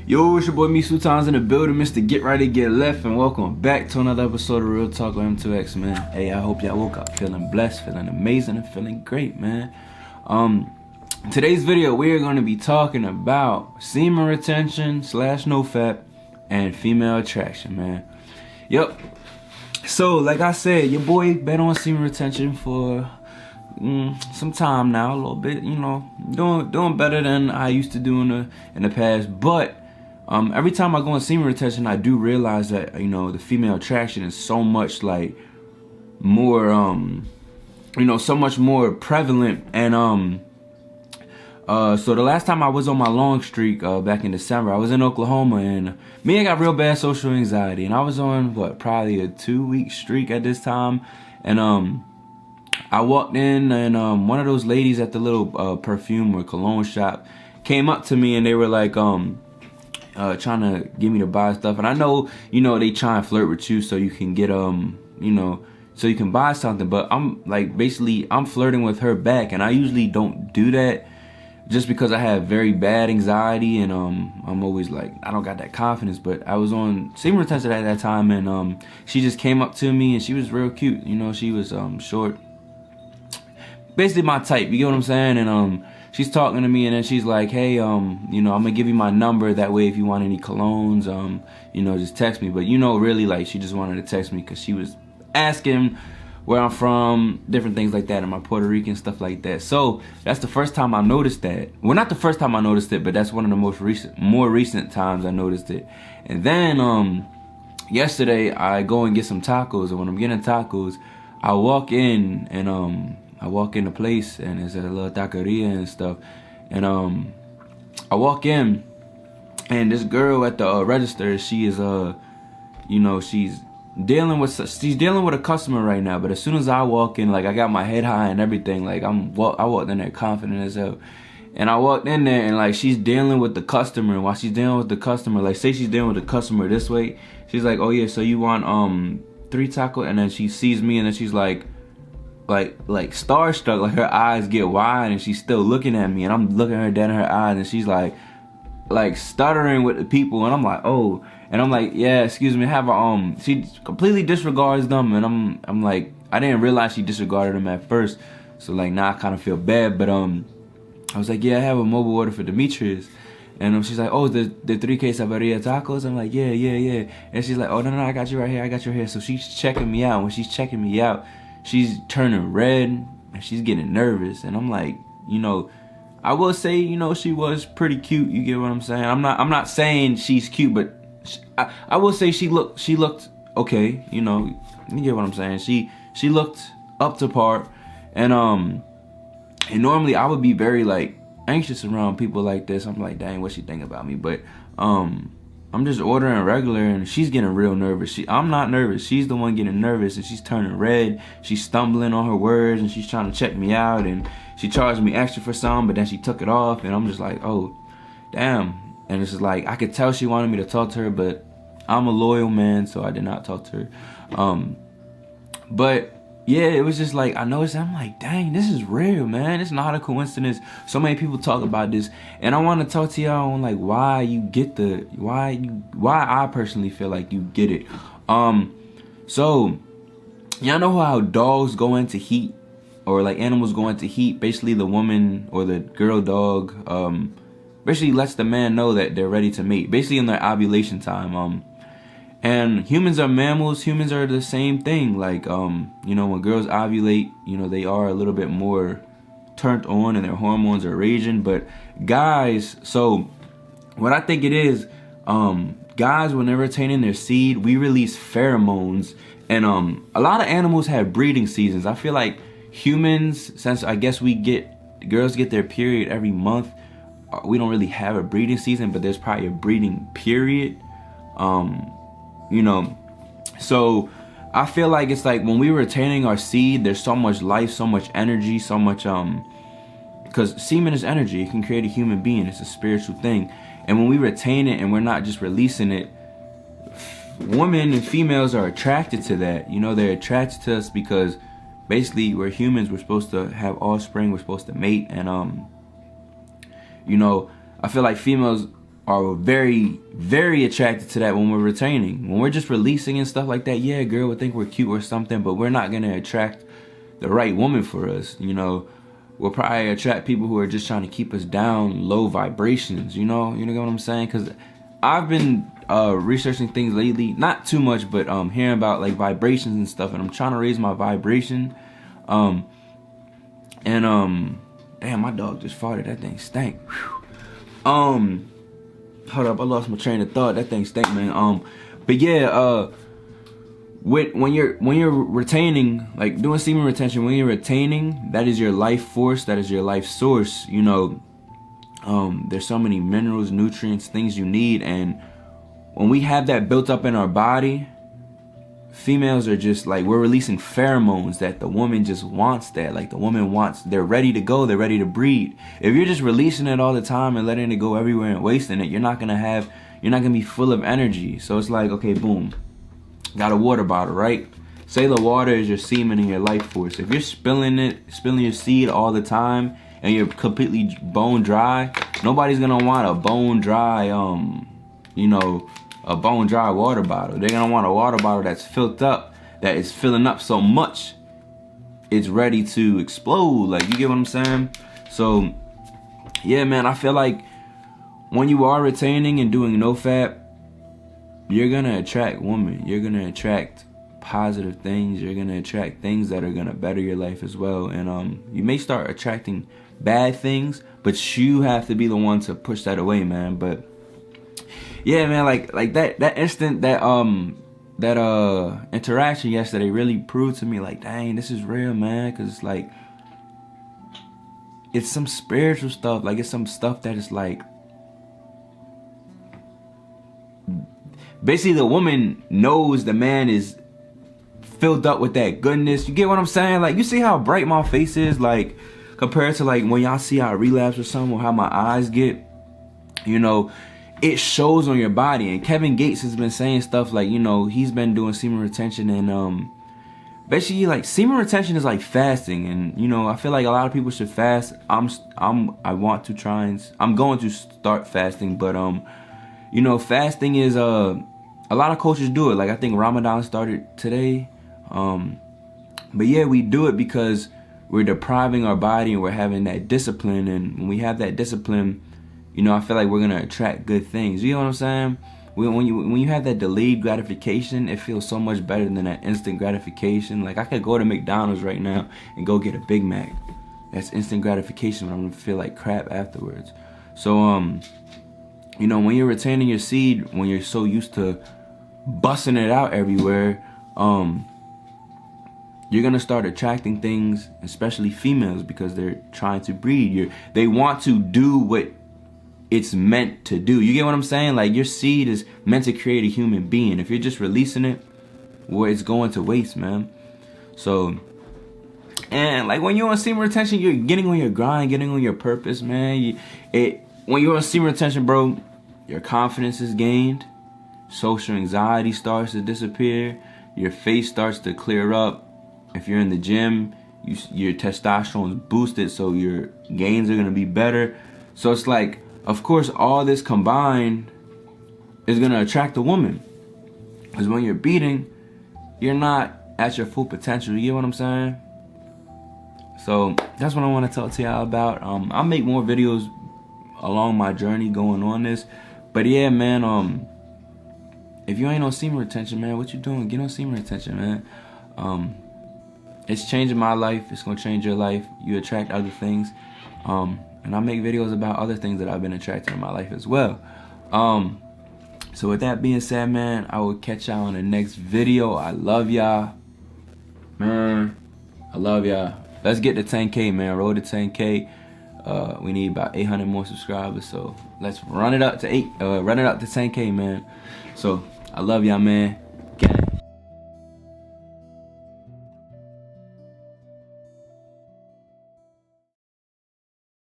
Yo, it's your boy Me Times in the building, Mr. Get Right to Get Left, and welcome back to another episode of Real Talk with M2X, man. Hey, I hope y'all woke up feeling blessed, feeling amazing, and feeling great, man. Today's video, we are going to be talking about semen retention / nofap and female attraction, man. Yep. So, like I said, your boy been on semen retention for some time now, a little bit, you know, doing better than I used to do in the past, but every time I go on semen retention, I do realize that, you know, the female attraction is so much like more, so much more prevalent. And so the last time I was on my long streak back in December, I was in Oklahoma, and I got real bad social anxiety, and I was on probably a 2-week streak at this time, and I walked in, and one of those ladies at the little perfume or cologne shop came up to me, and they were like trying to get me to buy stuff. And I know, they try and flirt with you so you can get so you can buy something, but I'm like, basically I'm flirting with her back, and I usually don't do that just because I have very bad anxiety, and I'm always like, I don't got that confidence. But I was on semen retention at that time, and she just came up to me, and she was real cute. She was short, basically my type, you get what I'm saying? And she's talking to me, and then she's like, hey, I'm gonna give you my number, that way if you want any colognes, just text me. But really, like, she just wanted to text me because she was asking where I'm from, different things like that, and my Puerto Rican stuff like that. So that's the first time I noticed that. Well, not the first time I noticed it, but that's one of the more recent times I noticed it. And then yesterday I go and get some tacos, and when I'm getting tacos, I walk in, and I walk in the place, and it's a little taqueria and stuff, and I walk in, and this girl at the register, she is she's dealing with a customer right now. But as soon as I walk in, like, I got my head high and everything, like I walked in there confident as hell, and I walked in there, and like, she's dealing with the customer, and while she's dealing with the customer, like, say she's dealing with the customer this way, she's like, oh yeah, so you want 3 tacos, and then she sees me, and then she's like starstruck, like her eyes get wide, and she's still looking at me, and I'm looking at her dead in her eyes, and she's like stuttering with the people, and I'm like, oh, and I'm like, yeah, excuse me, have a she completely disregards them, and I'm like, I didn't realize she disregarded them at first, so like now I kind of feel bad. But I was like, yeah, I have a mobile order for Demetrius, and she's like, oh, the 3 quesadilla tacos. I'm like, yeah, and she's like, oh, no, I got you right here, I got you here. So she's checking me out. When she's checking me out, she's turning red, and she's getting nervous, and I'm like, I will say, she was pretty cute. You get what I'm saying? I'm not saying she's cute, but I will say she looked okay. You get what I'm saying? She looked up to par, and normally I would be very like anxious around people like this. I'm like, dang, what she think about me? But I'm just ordering regular, and she's getting real nervous. I'm not nervous. She's the one getting nervous, and she's turning red. She's stumbling on her words, and she's trying to check me out, and she charged me extra for some, but then she took it off, and I'm just like, oh, damn. And it's just like, I could tell she wanted me to talk to her, but I'm a loyal man, so I did not talk to her. But yeah, it was just like, I noticed, I'm like, dang, this is real, man. It's not a coincidence. So many people talk about this, and I want to talk to y'all on like why you get why I personally feel like you get it. So y'all know how dogs go into heat, or like animals go into heat. Basically, the woman or the girl dog basically lets the man know that they're ready to mate, basically in their ovulation time. And humans are mammals. Humans are the same thing. Like, when girls ovulate, they are a little bit more turned on, and their hormones are raging. But guys, so what I think it is, guys, when they're retaining their seed, we release pheromones. And a lot of animals have breeding seasons. I feel like humans, since I guess girls get their period every month, we don't really have a breeding season, but there's probably a breeding period. So I feel like it's like when we're retaining our seed, there's so much life, so much energy, so much because semen is energy. It can create a human being. It's a spiritual thing. And when we retain it and we're not just releasing it, women and females are attracted to that. They're attracted to us because basically we're humans. We're supposed to have offspring. We're supposed to mate. And I feel like females are very, very attracted to that when we're retaining. When we're just releasing and stuff like that, yeah, a girl would think we're cute or something, but we're not gonna attract the right woman for us. You know, we'll probably attract people who are just trying to keep us down, low vibrations. You know what I'm saying? Because I've been researching things lately, not too much, but hearing about like vibrations and stuff, and I'm trying to raise my vibration. Damn, my dog just farted. That thing stank. Whew. Hold up, I lost my train of thought. That thing stank, man. But yeah, when you're retaining, like doing semen retention, when you're retaining, that is your life force, that is your life source. You know, there's so many minerals, nutrients, things you need, and when we have that built up in our body, females are just like, we're releasing pheromones that the woman just wants that. Like the woman wants, they're ready to go, they're ready to breed. If you're just releasing it all the time and letting it go everywhere and wasting it, you're not gonna be full of energy. So it's like, okay, boom, got a water bottle, right? Say the water is your semen and your life force. If you're spilling your seed all the time and you're completely bone dry, nobody's gonna want a bone dry, a bone dry water bottle. They're gonna want a water bottle that's filled up, that is filling up so much it's ready to explode. Like, you get what I'm saying? So yeah, man, I feel like when you are retaining and doing no-fap, you're gonna attract women. You're gonna attract positive things. You're gonna attract things that are gonna better your life as well. And you may start attracting bad things, but you have to be the one to push that away, man. But yeah, man, like that instant, that interaction yesterday really proved to me, like, dang, this is real, man. Cause it's like, it's some spiritual stuff. Like, it's some stuff that is like, basically the woman knows the man is filled up with that goodness. You get what I'm saying? Like, you see how bright my face is, like, compared to like when y'all see how I relapse or something, or how my eyes get, you know, it shows on your body. And Kevin Gates has been saying stuff like, you know, he's been doing semen retention, and basically, like, semen retention is like fasting. And, you know, I feel like a lot of people should fast. I'm going to start fasting, but you know, fasting is a lot of cultures do it. Like, I think Ramadan started today. But yeah, we do it because we're depriving our body and we're having that discipline. And when we have that discipline, you know, I feel like we're gonna attract good things. You know what I'm saying? When you have that delayed gratification, it feels so much better than that instant gratification. Like, I could go to McDonald's right now and go get a Big Mac. That's instant gratification, but I'm gonna feel like crap afterwards. So you know, when you're retaining your seed, when you're so used to busting it out everywhere, you're gonna start attracting things, especially females, because they're trying to breed. They want to do what it's meant to do. You get what I'm saying? Like, your seed is meant to create a human being. If you're just releasing it, well, it's going to waste, man. So, and like, when you're on semen retention, you're getting on your grind, getting on your purpose, man. When you're on semen retention, bro, your confidence is gained. Social anxiety starts to disappear. Your face starts to clear up. If you're in the gym, your testosterone is boosted, so your gains are gonna be better. So it's like, of course, all this combined is gonna attract a woman. Because when you're beating, you're not at your full potential. You get what I'm saying? So that's what I want to talk to y'all about. I'll make more videos along my journey going on this. But yeah, man, if you ain't on semen retention, man, what you doing? Get on semen retention, man. It's changing my life. It's gonna change your life. You attract other things. And I make videos about other things that I've been attracted in my life as well. So with that being said, man, I will catch y'all on the next video. I love y'all, man. I love y'all. Let's get to 10K, man. Roll to 10K. We need about 800 more subscribers, so let's run it up to 10K, man. So I love y'all, man.